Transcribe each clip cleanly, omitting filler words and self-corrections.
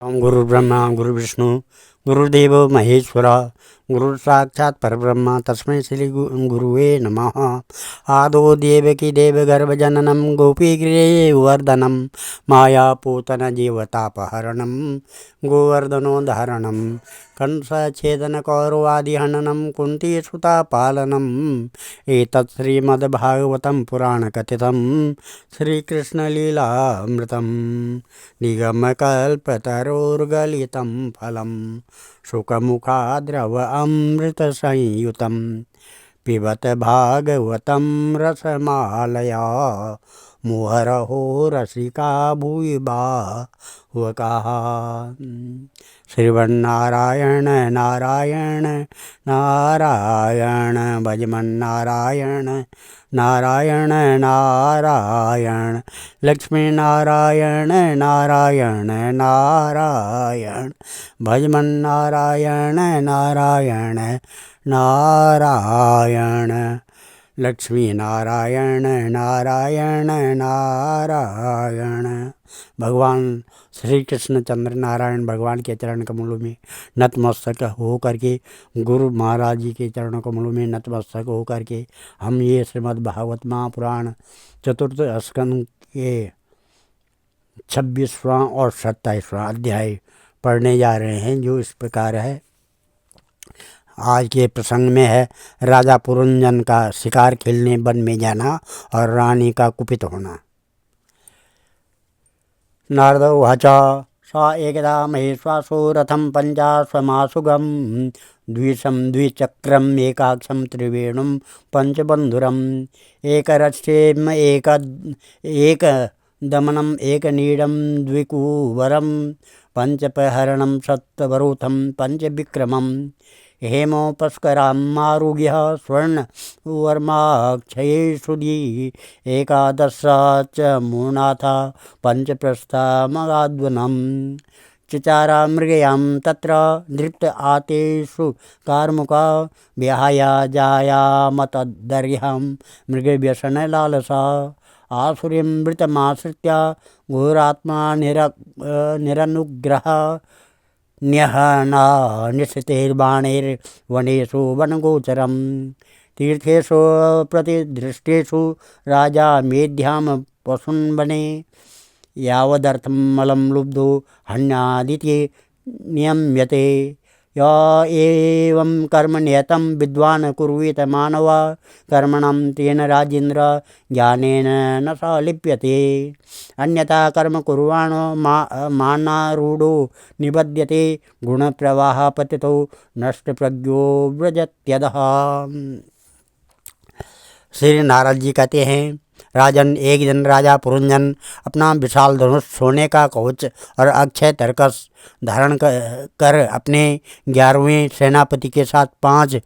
ओम गुरु ब्रह्मा गुरु विष्णु गुरुदेव महेश्वर गुरु साक्षात् परब्रह्म तस्मै श्री गुरुवे नमः। आदो देवकी देवगर्भजननं गोपीगिरिवर्धनं मायापूतन जीवतापहरणं गोवर्धनोद्धारणं कंसच्छेदनकौरवादिहननं कुन्तीसुतापालनम् एतत् श्रीमद्भागवतं पुराणकथितं श्रीकृष्णलीलामृतं निगमकल्पतरोर्गलितं फलं शुकमुखाद्रव अमृतसंयुतं पिबत भागवतं रसमालया मुहुरहो रसिका भूयि बाहुकाः। श्रीमन्नारायण नारायण नारायण भजमन्नारायण नारायण नारायण लक्ष्मी नारायण नारायण नारायण भजमन्नारायण नारायण नारायण लक्ष्मी नारायण नारायण नारायण। भगवान श्री कृष्णचंद्र नारायण भगवान के चरण कमलों में नतमस्तक हो करके, गुरु महाराज जी के चरण कमलों में नतमस्तक हो करके हम ये श्रीमद् भागवत महापुराण चतुर्थ स्कंद के 26वां और 27वां अध्याय पढ़ने जा रहे हैं, जो इस प्रकार है। आज के प्रसंग में है राजा पुरंजन का शिकार खेलने वन में जाना और रानी का कुपित होना। नारद उवाच सा एकदा महेश्वासो रथं पञ्चाश्वमासुगं द्विशं द्विचक्रम् एकाक्षं त्रिवेणुं पंचबन्धुरम् एकरथ्येम एकदमनम् एकनीडं द्विकुवरं पंचपहरणं सप्तवरूथं पंचविक्रमम् हेमोपस्करामारुह्य स्वर्णवर्माक्षयैर्सुधी एकादश च मूर्नाथा पंचप्रस्थामगाद्वनम् चिचारा मृगयां तत्र दृप्त आतेषु कार्मुका विहाया जायामतदर्ह्यं मृगव्यसनलालसा आसुरीं वृतमाश्रित्य घोरात्मा निरनुग्रह न्यहना निश्चितैर्बाणैर्वनेषु वनगोचरं तीर्थेषु प्रतिदृष्टेषु राजा मेध्यां पशून् वने यावदर्थं मलं लुब्धो हन्यादिति नियम्यते। य एवं कर्म नियतं विद्वान् कुर्वीत मानव कर्मणं तेन राजेन्द्र ज्ञानेन न स लिप्यते। अन्यथा कर्म कुर्वाणो मानारूढो निबध्यते गुणप्रवाह पतितो नष्टप्रज्ञो व्रजत्यधः। श्री नारद जी कहते हैं, राजन, एक दिन राजा पुरंजन अपना विशाल धनुष, सोने का कवच और अक्षय तरकस धारण कर अपने 11वें सेनापति के साथ 5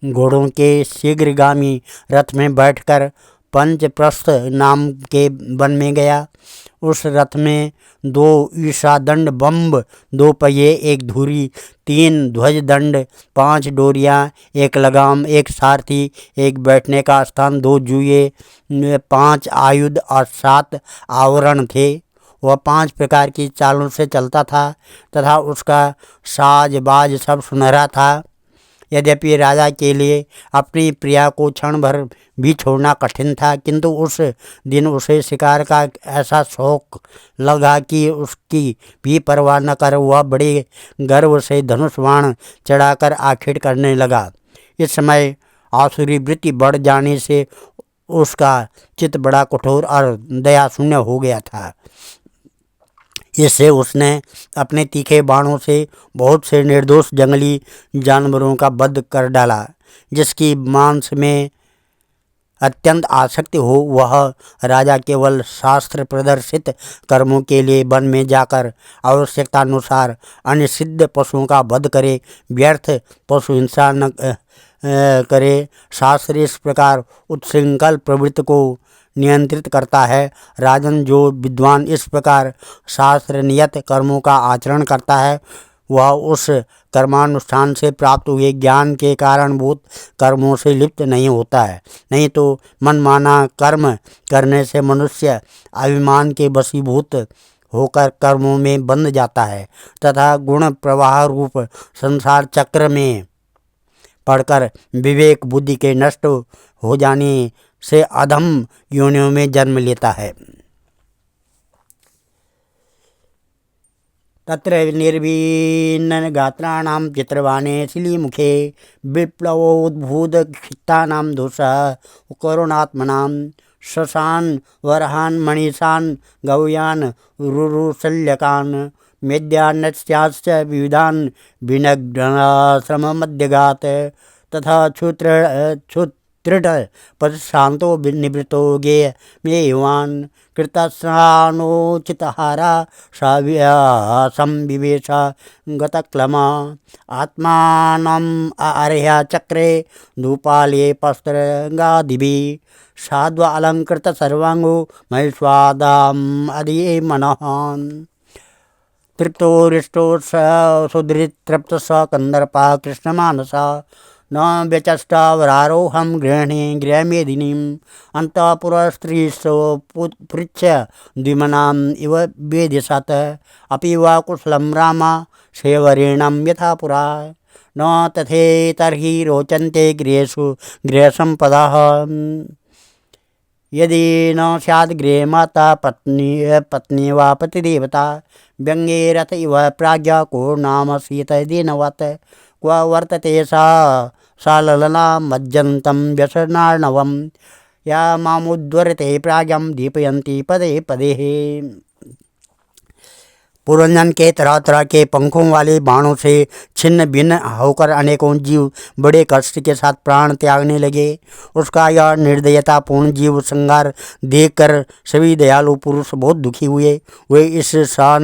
घोड़ों के शीघ्रगामी रथ में बैठकर पंचप्रस्थ नाम के वन में गया। उस रथ में 2 ईशादंड बम्ब, 2 पहिए, 1 धुरी, 3 ध्वज दंड, 5 डोरियां, 1 लगाम, 1 सारथी, 1 बैठने का स्थान, 2 जुए, 5 आयुध और 7 आवरण थे। वह 5 प्रकार की चालों से चलता था तथा उसका साज बाज सब सुनहरा था। यद्यपि राजा के लिए अपनी प्रिया को क्षण भर भी छोड़ना कठिन था, किंतु उस दिन उसे शिकार का ऐसा शौक लगा कि उसकी भी परवाह न कर वह बड़े गर्व से धनुष बाण चढ़ाकर आखेट करने लगा। इस समय आसुरी वृत्ति बढ़ जाने से उसका चित्त बड़ा कठोर और दया शून्य हो गया था। इससे उसने अपने तीखे बाणों से बहुत से निर्दोष जंगली जानवरों का वध कर डाला। जिसकी मांस में अत्यंत आसक्ति हो वह राजा केवल शास्त्र प्रदर्शित कर्मों के लिए वन में जाकर आवश्यकतानुसार अनिषिद्ध पशुओं का वध करे, व्यर्थ पशु हिंसा न करे। शास्त्र इस प्रकार उत्सृंखल प्रवृत्ति को नियंत्रित करता है। राजन, जो विद्वान इस प्रकार शास्त्र नियत कर्मों का आचरण करता है वह उस कर्मानुष्ठान से प्राप्त हुए ज्ञान के कारणभूत कर्मों से लिप्त नहीं होता है। नहीं तो मनमाना कर्म करने से मनुष्य अभिमान के वशीभूत होकर कर्मों में बंध जाता है तथा गुण प्रवाह रूप संसार चक्र में पड़कर विवेक बुद्धि के नष्ट हो जाने से अधम योनियों में जन्म लेता है। तत्र निर्वीन्न गात्राणां चित्रवाणे शिलीमुखे विप्लवोद्भूतक्षित्तानां दोषः करुणात्मनां शशान् वरहान् मणिषान् गव्यान् रुरुशल्यकान् मेद्यान्नस्याश्च विविधान् विनग्नाश्रममध्यगात् तथा क्षुत्रिट पदशान्तो निवृत्तो गेयमेवान् कृतस्नानोचितहारा संविवेश गतक्लमा आत्मानम् अर्ह्य चक्रे धूपाले पस्त्रगादिभिः साध्व अलङ्कृत सर्वाङ्गो महिष्वादाम् अधिये मनः तृप्तो हृष्टो सुधृतृप्त स कंदर्पा कृष्णमानसा न व्यचष्टावरारोहं गृहणे गृहमेदिनीम् अन्तःपुरस्त्रीसु पृच्छ द्विमनाम् इव वेदिशत अपि वा कुशलं राम सेवरेणं यथा पुरा न तथेतर्हि रोचन्ते गृहेषु गृहसम्पदः यदि न स्याद् गृहे माता पत्नी वा पतिदेवता व्यङ्गे रथ इव प्राज्ञा को नाम शीतदीनवत् क्व वर्तते सा ललना मज्जन्तं व्यसनार्णवं या मामुद्धरते प्राज्ञं दीपयन्ती पदे पदे। पुरंजन के तरह तरह के पंखों वाले बाणों से छिन्न भिन्न होकर अनेकों जीव बड़े कष्ट के साथ प्राण त्यागने लगे। उसका यह निर्दयतापूर्ण जीव संहार देखकर सभी दयालु पुरुष बहुत दुखी हुए। वे इसे सह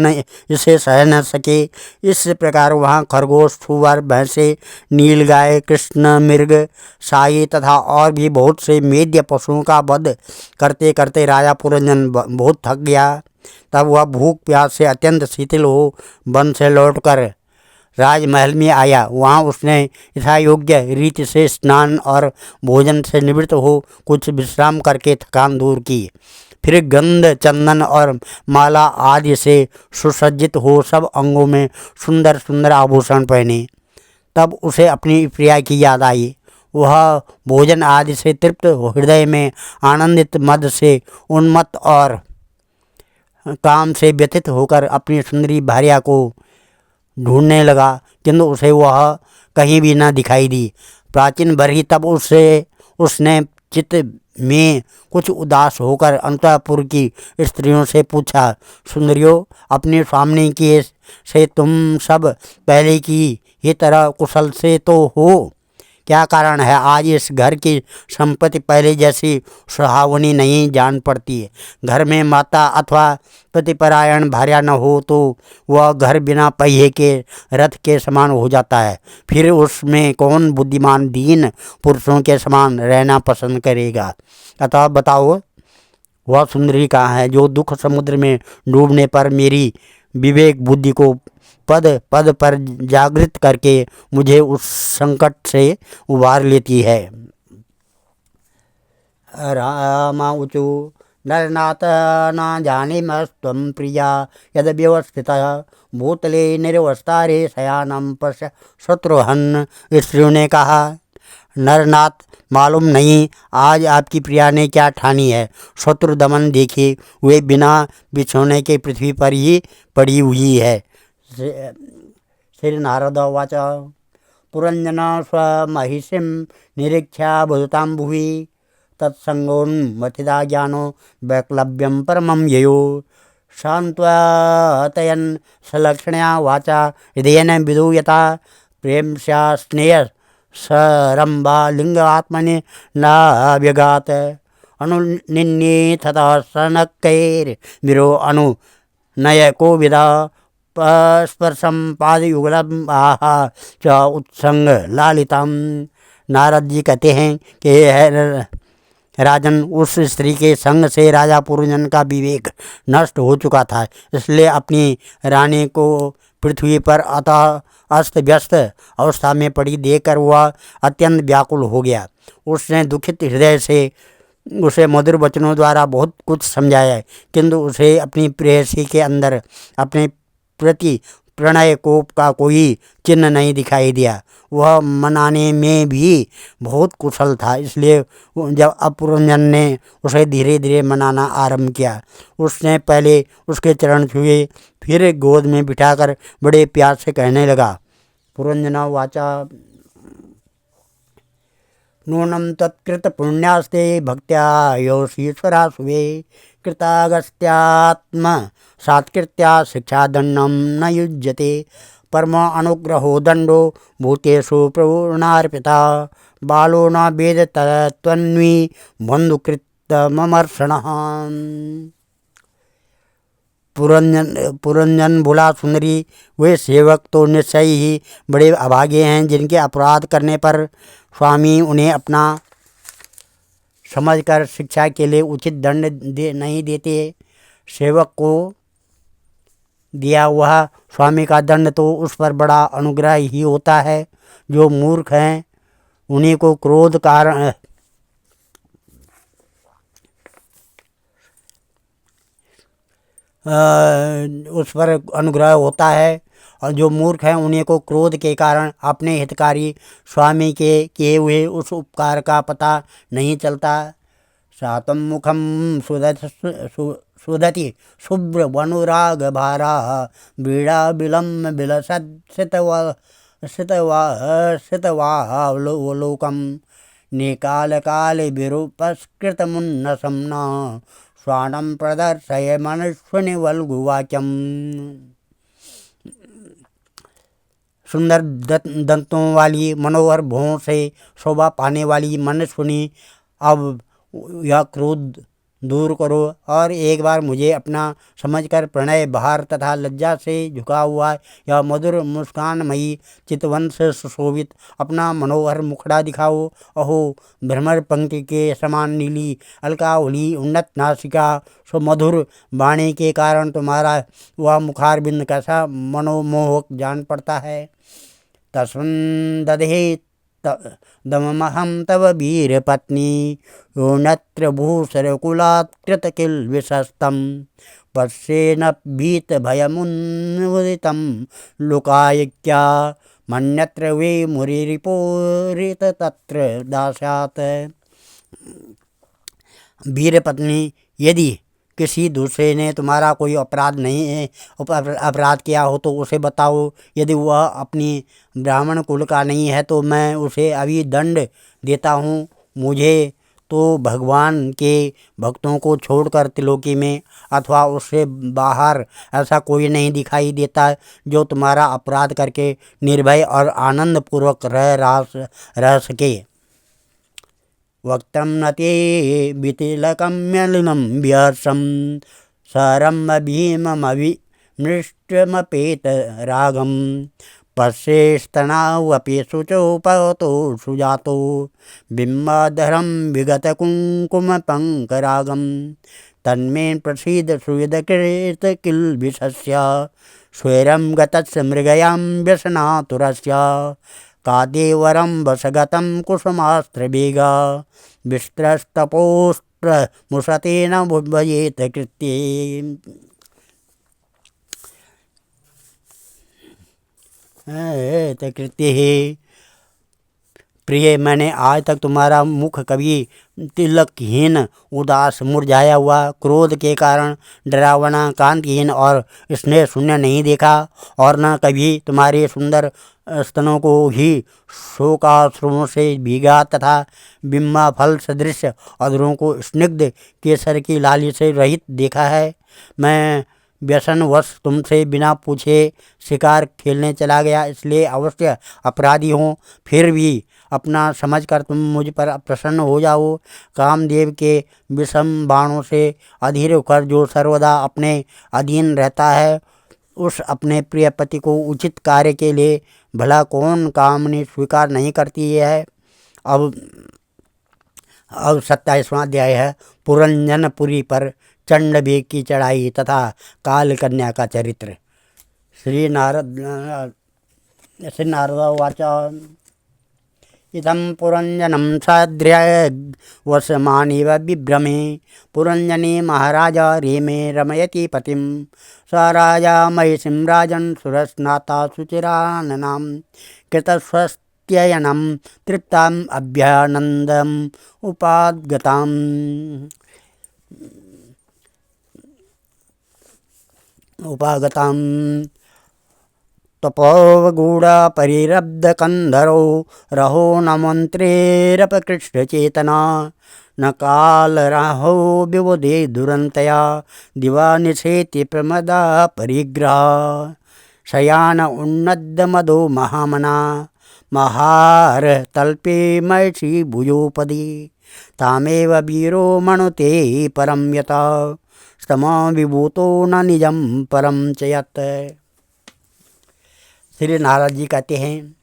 न सके। इस प्रकार वहाँ खरगोश, सुअर, भैंसे, नीलगाय, कृष्ण मृग, साई तथा और भी बहुत से मेद्य पशुओं का वध करते करते राजा पुरंजन बहुत थक गया। तब वह भूख प्यास से अत्यंत शिथिल हो वन से लौटकर राजमहल में आया। वहाँ उसने यथा योग्य रीति से स्नान और भोजन से निवृत्त हो कुछ विश्राम करके थकान दूर की। फिर गंध, चंदन और माला आदि से सुसज्जित हो सब अंगों में सुंदर सुंदर आभूषण पहने। तब उसे अपनी प्रिया की याद आई। वह भोजन आदि से तृप्त हृदय में आनंदित मद से उन्मत्त और काम से व्यथित होकर अपनी सुंदरी भार्या को ढूंढने लगा, किंतु उसे वह कहीं भी न दिखाई दी। प्राचीन भर ही तब उसने चित्त में कुछ उदास होकर अंतःपुर की स्त्रियों से पूछा, सुंदरियों, अपने सामने किए से तुम सब पहले की ही तरह कुशल से तो हो? क्या कारण है आज इस घर की संपत्ति पहले जैसी सुहावनी नहीं जान पड़ती है? घर में माता अथवा पतिपरायण भार्या न हो तो वह घर बिना पहिए के रथ के समान हो जाता है। फिर उसमें कौन बुद्धिमान दीन पुरुषों के समान रहना पसंद करेगा? अतः बताओ, वह सुंदरी कहाँ है जो दुख समुद्र में डूबने पर मेरी विवेक बुद्धि को पद पद पर जागृत करके मुझे उस संकट से उबार लेती है। रामाऊचु नरनाथ न जानीमस्त्वं प्रिया यद व्यवस्थितः भूतले निर्वस्तारे शयानं पश्य शत्रुहन्। स्त्रियों ने कहा, नरनाथ, मालूम नहीं आज आपकी प्रिया ने क्या ठानी है। शत्रु दमन देखिए, वे बिना बिछोने के पृथ्वी पर ही पड़ी हुई है। श्री नारद उवाच पुरंजन स्वमहिषीं निरीक्ष्य बुधतां भुवि तत्संगोन्मथिता ज्ञानो वैक्लव्यं परमं ययो शान्त्वतयन् सलक्षणया वाचा हृदयेन विधूयता प्रेम स्नेह सरम्बा लिंगात्मनि नाव्यगात् अनुनिन्ये तथा सनकैर्विरो अनुनयको विदा स्पर्शं पादयुगलम् आहा च उत्संग लालितम। नारद जी कहते हैं कि राजन, उस स्त्री के संग से राजा पुरंजन का विवेक नष्ट हो चुका था, इसलिए अपनी रानी को पृथ्वी पर अतः अस्त व्यस्त अवस्था में पड़ी देखकर वह अत्यंत व्याकुल हो गया। उसने दुखित हृदय से उसे मधुर वचनों द्वारा बहुत कुछ समझाया, किंतु उसे अपनी प्रेयसी के अंदर अपने प्रति प्रणय कोप का कोई चिन्ह नहीं दिखाई दिया। वह मनाने में भी बहुत कुशल था, इसलिए जब अपुरंजन ने उसे धीरे धीरे मनाना आरंभ किया, उसने पहले उसके चरण छुए, फिर गोद में बिठाकर बड़े प्यार से कहने लगा। पुरंजना वाचा नूनम तत्कृत पुण्यास्ते भक्त्या योशीश्वरा सुवे कृतागस्त्यात्म सात्कृत्या शिक्षा दंडम न युज्यते परम अनुग्रहो दंडो भूतेषु प्रपूर्णार्पिता बालो न वेद तत्त्वन्वी बंधुकृतमर्षण। पुरंजन बोला, सुंदरी, वे सेवक तो निश्चय ही बड़े अभागे हैं जिनके अपराध करने पर स्वामी उन्हें अपना समझकर शिक्षा के लिए उचित दंड नहीं देते। सेवक को दिया हुआ स्वामी का दंड तो उस पर बड़ा अनुग्रह ही होता है। जो मूर्ख हैं उन्हीं को क्रोध कारण उस पर अनुग्रह होता है, और जो मूर्ख हैं उन्हीं को क्रोध के कारण अपने हितकारी स्वामी के किए हुए उस उपकार का पता नहीं चलता। सातम मुखम सुदति शुभ्र वनुराग भारा बीड़ा बिलम बिलसितवालोकम निकाल काल विरूपस्कृत मुन्नसमना स्वानम प्रदर्शय मनुष्वनि वल्गुवाचम। सुंदर दंतों वाली मनोहर भुवों से शोभा पाने वाली मनुष्वनि, अब यह क्रोध दूर करो और एक बार मुझे अपना समझकर प्रणय भार तथा लज्जा से झुका हुआ यह मधुर मुस्कानमयी चितवन से सुशोभित अपना मनोहर मुखड़ा दिखाओ। अहो भ्रमर पंक्ति के समान नीली अलकावली उन्नत नासिका सुमधुर वाणी के कारण तुम्हारा वह मुखारबिंद कैसा मनोमोहक जान पड़ता है। तस्मिन् दधे दमहम तव वीर पत्नी योनत्र भूसरकुलात् कृतकिल्बिषस्तम् पश्येन भीत भयमुन्मुदितं लुकायिक्या मन्यत्र वे मुरिरिपोरित तत्र दास्यात्। वीर पत्नी, यदि किसी दूसरे ने तुम्हारा कोई अपराध किया हो तो उसे बताओ। यदि वह अपनी ब्राह्मण कुल का नहीं है तो मैं उसे अभी दंड देता हूँ। मुझे तो भगवान के भक्तों को छोड़कर त्रिलोकी में अथवा उससे बाहर ऐसा कोई नहीं दिखाई देता जो तुम्हारा अपराध करके निर्भय और आनंद पूर्वक रह सके। वक्त्रं नते वितिलकम्यलिनं व्यसं सरम भीममभिमृष्टमपेत रागं पश्येस्तनावपि शुचोपतो सुजातो बिम्बाधरं विगतकुङ्कुमपङ्करागं तन्मे प्रसीद सुहृदकृतकिल्बिषस्य स्वैरं गतस्य मृगयां व्यसनातुरस्य कादेवरं वसगतं कुसुमास्त्रवेगा विस्त्रस्तपोस्त्रमुशतेन भुवयेत कृत्ये। प्रिय, मैंने आज तक तुम्हारा मुख कभी तिलकहीन, उदास, मुरझाया हुआ, क्रोध के कारण डरावना, कांतिहीन और स्नेह शून्य नहीं देखा, और न कभी तुम्हारे सुंदर स्तनों को ही शोकाश्रुओं से भीगा तथा बिम्बा फल सदृश अधरों को स्निग्ध केसर की लाली से रहित देखा है। मैं व्यसनवश तुमसे बिना पूछे शिकार खेलने चला गया, इसलिए अवश्य अपराधी हूँ। फिर भी अपना समझकर तुम मुझ पर प्रसन्न हो जाओ। कामदेव के विषम बाणों से अधीर होकर जो सर्वदा अपने अधीन रहता है, उस अपने प्रिय पति को उचित कार्य के लिए भला कौन कामनी स्वीकार नहीं करती है। अब 27वां अध्याय है पुरंजनपुरी पर चंडवेग की चढ़ाई तथा काल कन्या का चरित्र। श्री नारद वाचा इदं पुरंजनं साद्र्य वसमानिव बिभ्रमे पुरंजनी महाराजा रेमे रमयति पतिं स राजा महिषीं राजन् सुरस्नाता सुचिराननां कृतस्वस्त्ययनं तृप्ताम् अभ्यानन्दम् उपागताम् तपोवगूढ़परिरब्धकन्धरो रहो न मन्त्रेरपकृष्टचेतना न कालराहो विबुधे दुरन्तया दिवानिशेति प्रमदा परिग्रह शयान उन्नद्यमदो महामना महार तल्पे महिषी भुजोपदी तामेव वीरो मनुते परं यता स्तमा विभूतो न निजं परम च यत्। श्री नारद जी कहते हैं,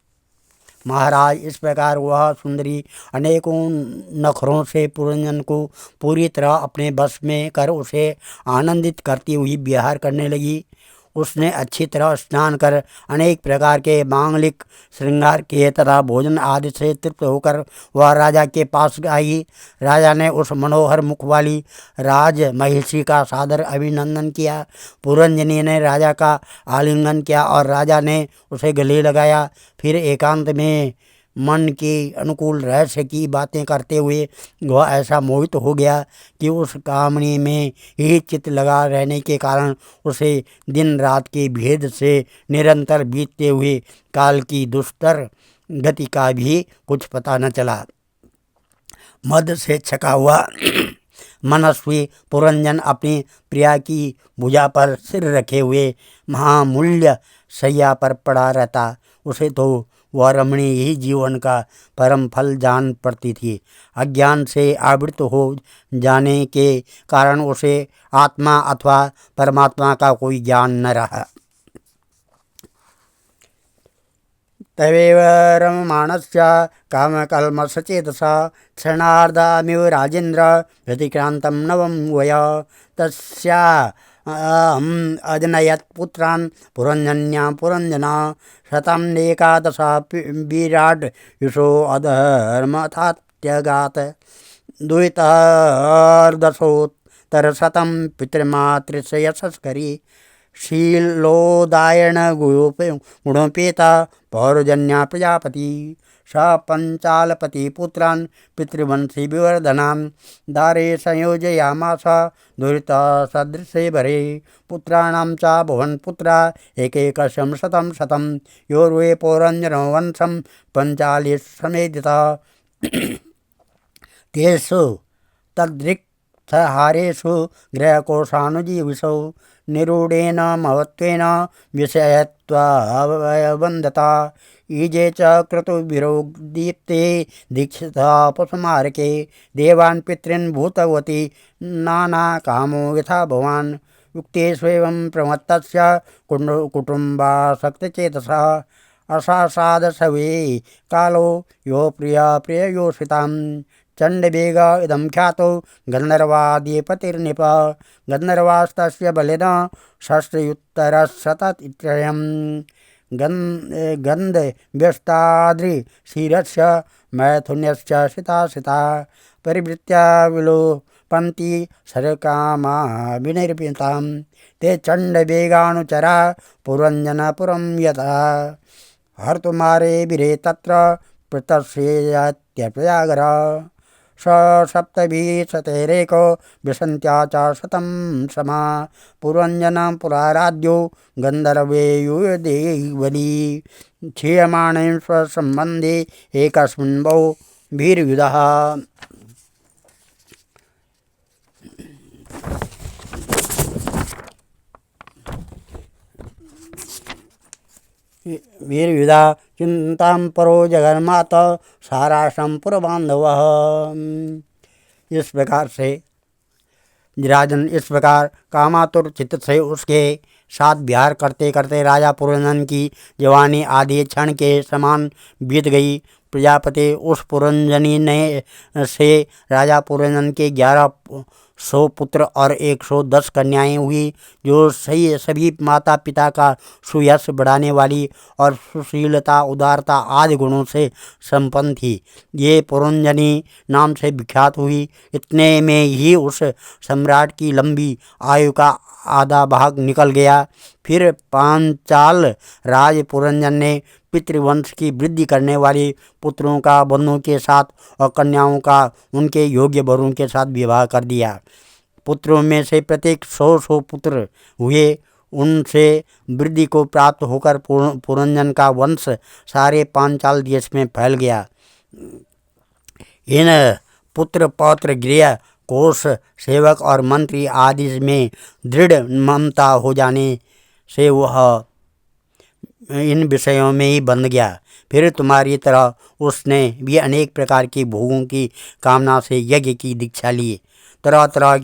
महाराज इस प्रकार वह सुंदरी अनेकों नखरों से पुरंजन को पूरी तरह अपने बस में कर उसे आनंदित करती हुई विहार करने लगी। उसने अच्छी तरह स्नान कर अनेक प्रकार के मांगलिक श्रृंगार किए तथा भोजन आदि से तृप्त होकर वह राजा के पास आई। राजा ने उस मनोहर मुख वाली राज महिषी का सादर अभिनंदन किया। पुरंजनी ने राजा का आलिंगन किया और राजा ने उसे गले लगाया। फिर एकांत में मन के अनुकूल रहस्य की बातें करते हुए वह ऐसा मोहित हो गया कि उस कामनी में ही चित्त लगा रहने के कारण उसे दिन रात के भेद से निरंतर बीतते हुए काल की दुस्तर गति का भी कुछ पता न चला। मद से छका हुआ मनस्वी पुरंजन अपनी प्रिया की भुजा पर सिर रखे हुए महामूल्य शैया पर पड़ा रहता। उसे तो वह रमणी ही जीवन का परम फल जान पड़ती थी। अज्ञान से आवृत हो जाने के कारण उसे आत्मा अथवा परमात्मा का कोई ज्ञान न रहा। तवेव रममाणस्य कामकल्मषचेतसा क्षणार्धमिव राजेन्द्र व्यतिक्रान्तं नवं वय तस्या अजनयत् पुत्रान् पुरंजन्या पुरंजना शतं एकादशा विराट युषो अधर्मथात्यगात् द्वितार्धशोत्तरशतं पितृमातृश्रेयसस्करी शीलोदायण गुणोपेता पौरजन्या प्रजापति स पंचालपति पुत्रान् पितृवंशी विवर्धनान् दारे संयोजयामास दुरिता सदृशे भरे पुत्राणां च भुवन पुत्रा एकैकशं शतं शतं योर्वे पौरंजनो वंशं पंचालिश समेधिता तेषु तद्रिक्थहारेषु गृहकोशानुजीविषौ निरूढेन महत्त्वेन विषयत्वावबन्धता ईजे च क्रतुभिरोदीप्ते दीक्षिता पशुमारके देवान् पितॄन् भूतवती नानाकामो यथा भवान् युक्तेष्वेवं प्रमत्तस्य कुटुम्बासक्तचेतसः असासादशवे कालो यो प्रिया प्रिययोषितां चण्डवेग इदं ख्यातो गन्धर्वादिपतिर्निप गन्धर्वास्तस्य बलेन षष्ठ्युत्तरशतत्रयं गन्धव्यस्ताद्रिशिरस्य मैथुन्यस्य शिता परिवृत्य विलोपन्ति सर्वकामा विनिर्पितां ते चण्डवेगानुचरा पुरंजनपुरं यथा हर्तुमारे विरे तत्र प्रतस्येत्यप्रयागर स सप्तभिशतेरेको विशन्त्या च शतं समा पुरंजनं पुराराध्यो गन्धर्वयुधेवली क्षीयमाणे स्वसम्बन्धे एकस्मिन् बहु वीरयुधः। वीरयुधा चिंतां परो जगन्माता साराशं पुरबांधवः। इस प्रकार से राजन इस प्रकार कामातुर चित्त से उसके साथ विहार करते करते राजा पुरंजन की जवानी आदि क्षण के समान बीत गई। प्रजापति उस पुरंजनी ने से राजा पुरंजन के 11 100 पुत्र और 110 कन्याएं हुई, जो सभी माता पिता का सुयश बढ़ाने वाली और सुशीलता, उदारता आदि गुणों से संपन्न थी। ये पुरंजनी नाम से विख्यात हुई। इतने में ही उस सम्राट की लंबी आयु का आधा भाग निकल गया। फिर पांचाल राज पुरंजन ने पितृवंश की वृद्धि करने वाले पुत्रों का बंधुओं के साथ और कन्याओं का उनके योग्य वरों के साथ विवाह कर दिया। पुत्रों में से प्रत्येक 100 पुत्र हुए। उनसे वृद्धि को प्राप्त होकर पुरंजन का वंश सारे पांचाल देश में फैल गया। इन पुत्र पौत्र गृह कोष सेवक और मंत्री आदि में दृढ़ ममता हो जाने से वह इन विषयों में ही बंध गया। फिर तुम्हारी तरह उसने भी अनेक प्रकार की भोगों की कामना से यज्ञ की दीक्षा ली। तरह तरह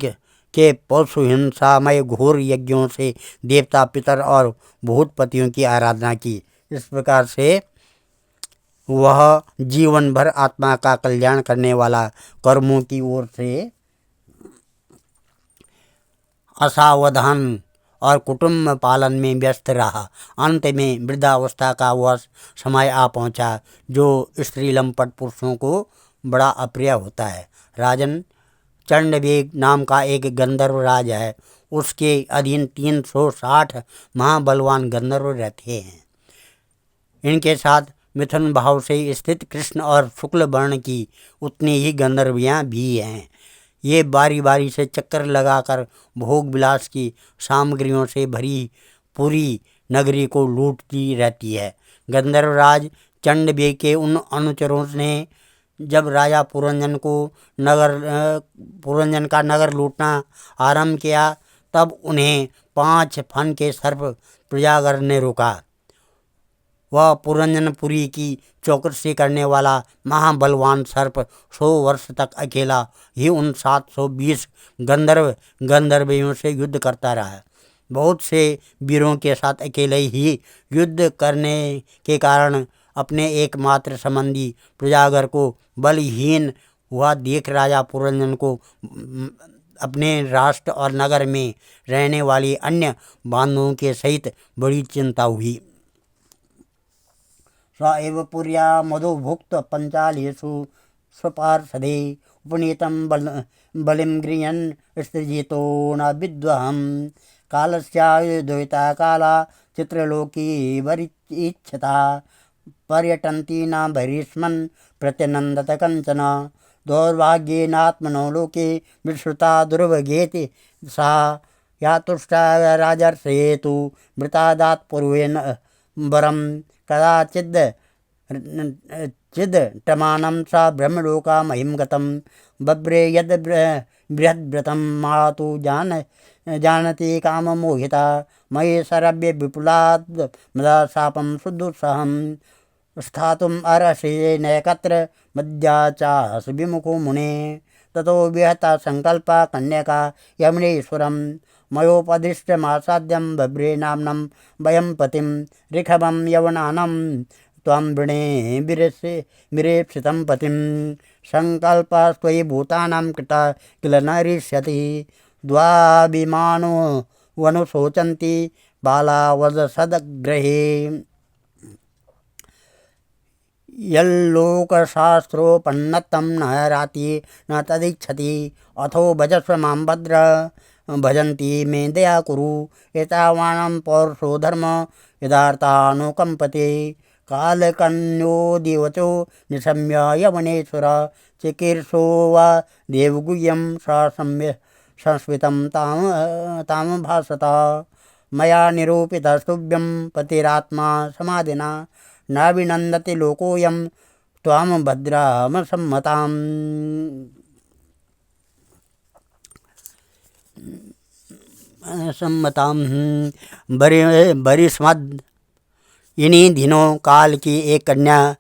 के पशु हिंसामय घोर यज्ञों से देवता पितर और भूतपतियों की आराधना की। इस प्रकार से वह जीवन भर आत्मा का कल्याण करने वाला कर्मों की ओर से असावधान और कुटुंब पालन में व्यस्त रहा। अंत में वृद्धावस्था का वह समय आ पहुंचा जो स्त्री लंपट पुरुषों को बड़ा अप्रिय होता है। राजन, चंडवेग नाम का एक गंधर्व राज है। उसके अधीन 360 महाबलवान गंधर्व रहते हैं। इनके साथ मिथुन भाव से स्थित कृष्ण और शुक्ल वर्ण की उतनी ही गंधर्वियाँ भी हैं। ये बारी बारी से चक्कर लगाकर भोग विलास की सामग्रियों से भरी पूरी नगरी को लूटती रहती है। गंधर्वराज चंडवेग के उन अनुचरों ने जब राजा पुरंजन का नगर लूटना आरंभ किया, तब उन्हें 5 फन के सर्प प्रजागर ने रोका। वह पुरंजनपुरी की चौकसी करने वाला महाबलवान सर्प 100 वर्ष तक अकेला ही उन 720 गंधर्वियों से युद्ध करता रहा। बहुत से वीरों के साथ अकेले ही युद्ध करने के कारण अपने एकमात्र संबंधी प्रजागर को बलहीन हुआ देख राजा पुरंजन को अपने राष्ट्र और नगर में रहने वाली अन्य बांधवों के सहित बड़ी चिंता हुई। स एव पुर्या मधुभुक्त पंचालेषु स्वपार्षदे उपनीतं बलिं गृह्यन् स्त्रीजितो न विद्वहम् कालस्यायुर्द्वैता काला चित्रलोकी वरीच्छता पर्यटन्ति न बहिष्मन् प्रत्यनन्दत कञ्चन दौर्भाग्येनात्मनो लोके विश्रुता दुर्भगेति सा यातुष्टा राजर्षयेतु मृतादात् पूर्वेण वरं कदाचिद् चिद्टमानं सा ब्रह्मलोका महिं गतं बभ्रे यद् बृहद्व्रतं मातु जानति काममोहिता मयि सरव्य विपुलात् मदा शापं सुदुस्सहं स्थातुम् अर्हसि नैकत्र मद्याचास विमुखो मुने ततो विहता संकल्पा कन्यका यमुनेश्वरं मयोपदिष्टमासाद्यं बभ्रे नाम्नं वयं पतिं ऋषभं यवनानं त्वं वृणे विरेप्सितं पतिं संकल्पस्त्वयि भूतानां कृता किल न हृष्यति द्वाभिमानो वनुशोचन्ति बालावदसदग्रहे यल्लोकशास्त्रोपन्नतं न राति न तदिच्छति अथो भजस्व मां भद्र भजन्ति मे दया कुरु एतावानं पौरुषो धर्म यदार्थानुकम्पते कालकन्योदिवचो निशम्य यवनेश्वर चिकीर्षो वा देवगुह्यं संस्मितं तां भासत मया निरूपितस्तुभ्यं पतिरात्मा समाधिना न विनन्दति लोकोऽयं त्वां भद्रामसम्मताम्। बरिस्मद इन्हीं दिनों काल की एक कन्या,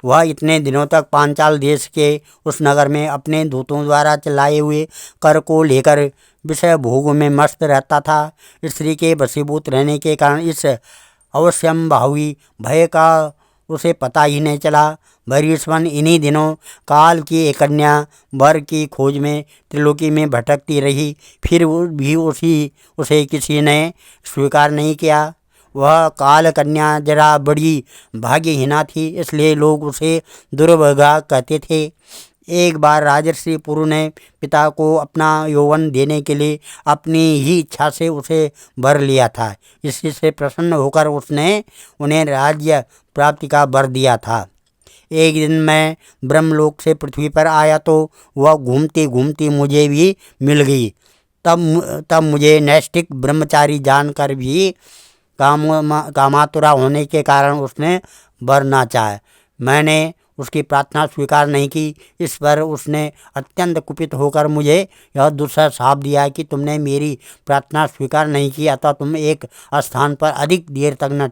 वह इतने दिनों तक पांचाल देश के उस नगर में अपने दूतों द्वारा चलाए हुए कर को लेकर विषय भोग में मस्त रहता था। स्त्री के वशीभूत रहने के कारण इस अवश्यंभावी भय का उसे पता ही नहीं चला। भरीष्मन इन्हीं दिनों काल की एक कन्या वर की खोज में त्रिलोकी में भटकती रही, फिर भी उसे किसी ने स्वीकार नहीं किया। वह काल कन्या जरा बड़ी भाग्यहीना थी, इसलिए लोग उसे दुर्भागा कहते थे। एक बार राजर्षि पुरु ने पिता को अपना यौवन देने के लिए अपनी ही इच्छा से उसे वर लिया था। इसी से प्रसन्न होकर उसने उन्हें राज्य प्राप्ति का वर दिया था। एक दिन मैं ब्रह्मलोक से पृथ्वी पर आया तो वह घूमती घूमती मुझे भी मिल गई। तब मुझे नैष्ठिक ब्रह्मचारी जानकर भी कामातुरा होने के कारण उसने वर ना चाहा। मैंने उसकी प्रार्थना स्वीकार नहीं की। इस पर उसने अत्यंत कुपित होकर मुझे यह दुस्सह शाप दिया कि तुमने मेरी प्रार्थना स्वीकार नहीं की, अतः तुम एक स्थान पर अधिक देर तक न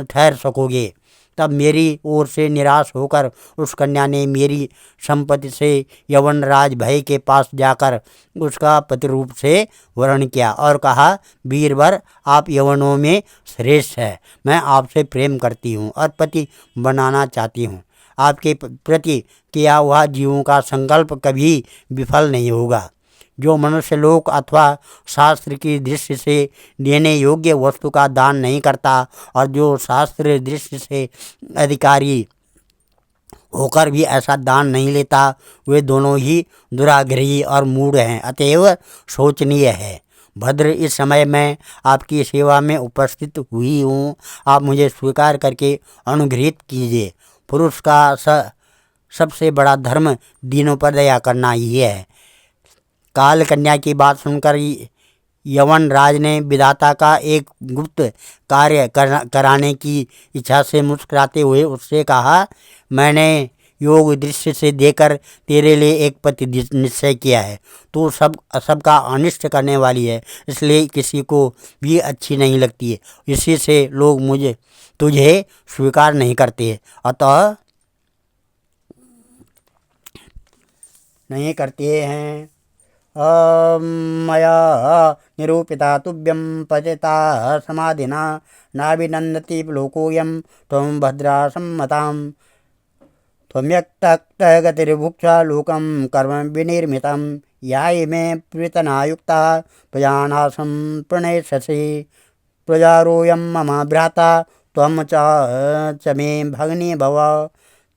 ठहर सकोगे। तब मेरी ओर से निराश होकर उस कन्या ने मेरी संपत्ति से यवनराज भय के पास जाकर उसका प्रतिरूप से वर्ण किया और कहा, वीरवर, आप यवनों में श्रेष्ठ है। मैं आपसे प्रेम करती हूँ और पति बनाना चाहती हूँ। आपके प्रति किया हुआ जीवों का संकल्प कभी विफल नहीं होगा। जो मनुष्य लोक अथवा शास्त्र की दृष्टि से देने योग्य वस्तु का दान नहीं करता और जो शास्त्र दृष्टि से अधिकारी होकर भी ऐसा दान नहीं लेता, वे दोनों ही दुराग्रही और मूढ़ हैं, अतएव शोचनीय है। भद्र, इस समय मैं आपकी सेवा में उपस्थित हुई हूँ, आप मुझे स्वीकार करके अनुग्रहित कीजिए। पुरुष का सबसे बड़ा धर्म दीनों पर दया करना ही है। काल कन्या की बात सुनकर यवन राज ने विधाता का एक गुप्त कार्य कराने की इच्छा से मुस्कुराते हुए उससे कहा, मैंने योग दृष्टि से देकर तेरे लिए एक पति निश्चय किया है। तू सबका अनिष्ट करने वाली है, इसलिए किसी को भी अच्छी नहीं लगती है। इसी से लोग तुझे स्वीकार नहीं करते, अतः नहीं करते हैं। मया निरूपिता तुभ्यं पतिता समाधिना नाभिनन्दति लोकोऽयं त्वं भद्रा सम्मतां। त्वम्यक्तगतिर्भुक्षा लोकं कर्म विनिर्मितं याय मे प्रीतनायुक्ता प्रजानासं प्रणेष्यसि। प्रजारोऽयं मम भ्राता त्वं च मे भगिनी भव।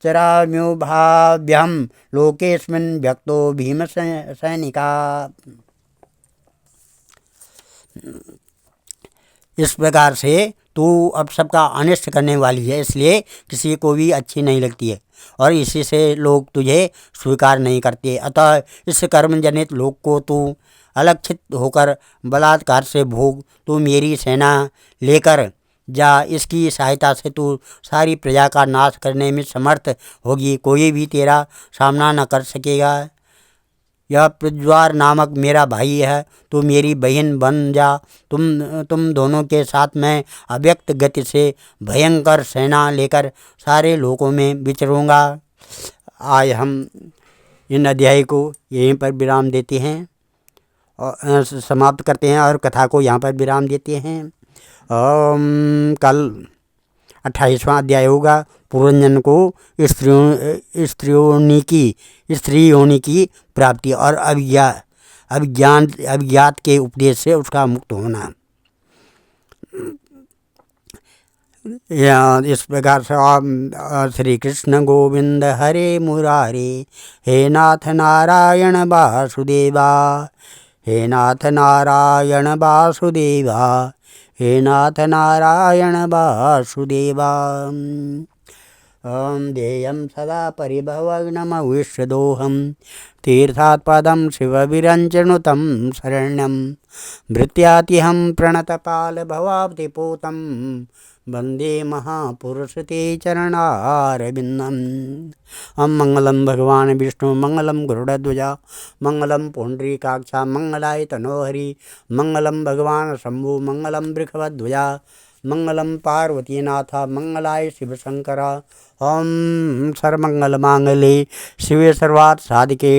चराम्युभाभ्यं लोकेस्मिन् व्यक्तो भीमसैनिका। इस प्रकार से तू अब सबका अनिष्ट करने वाली है, इसलिए किसी को भी अच्छी नहीं लगती है और इसी से लोग तुझे स्वीकार नहीं करते। अतः इस कर्मजनित लोक को तू अलक्षित होकर बलात्कार से भोग। तू मेरी सेना लेकर जा, इसकी सहायता से तू सारी प्रजा का नाश करने में समर्थ होगी, कोई भी तेरा सामना न कर सकेगा। यह प्रज्वार नामक मेरा भाई है, तू मेरी बहन बन जा। तुम दोनों के साथ मैं अव्यक्त गति से भयंकर सेना लेकर सारे लोकों में विचरूंगा। आज हम इन अध्याय को यहीं पर विराम देते हैं और समाप्त करते हैं और कथा को यहाँ पर विराम देते हैं। कल 28वां अध्याय होगा। पुरंजन को स्त्री होने की प्राप्ति और अभिज्ञात के उपदेश से उसका मुक्त होना। इस प्रकार से श्री कृष्ण गोविंद हरे मुरारे, हे नाथ नारायण वासुदेवा, हे नाथ नारायण वासुदेवा, हे नाथ नारायण वासुदेवा। देयं सदा परिभवग्नमविष्यदोहं तीर्थात्पदं शिवविरञ्चनुतं शरण्यं। भृत्यातिहं प्रणतपालभवाब्धिपूतं वन्दे महापुरुषते चरणारविन्दम्। मंगलम भगवान विष्णु मंगलम गरुड़ध्वजा मंगलम पुंडरीकाक्षा मंगलाय तनोहरि मंगलम भगवान शंभु मंगलम वृषभध्वजा मंगलम पार्वतीनाथ मंगलाय शिवशंकरा ओम सर्वमंगलमांगल्ये शिवे सर्वार्थ साधिके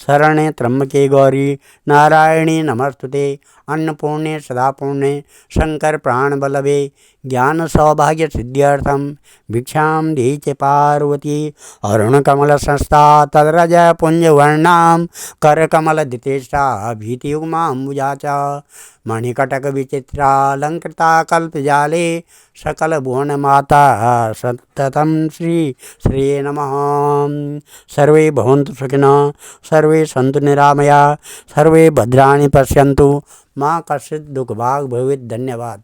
शरण्ये त्र्यंबके गौरी नारायणी नमस्तुते अन्नपूर्णे सदापूर्णे शंकर प्राणवल्लभे ज्ञान सौभाग्य सिद्ध्यर्थम भिक्षां देहि च पार्वती अरुणकमल संस्था तद्रज पुंजवर्णां करकमलदितेष्टा भीतियुग्माम्बुजा च मणिकटक विचित्रालंकृता कल्पजाले सकल भुवन माता सततं श्री श्री नमः। सर्वे भवन्तु सुखिनः, सर्वे सन्तु निरामया, सर्वे भद्राणि पश्यन्तु, मां कश्चित् दुःखभाग् भवेत्। धन्यवाद।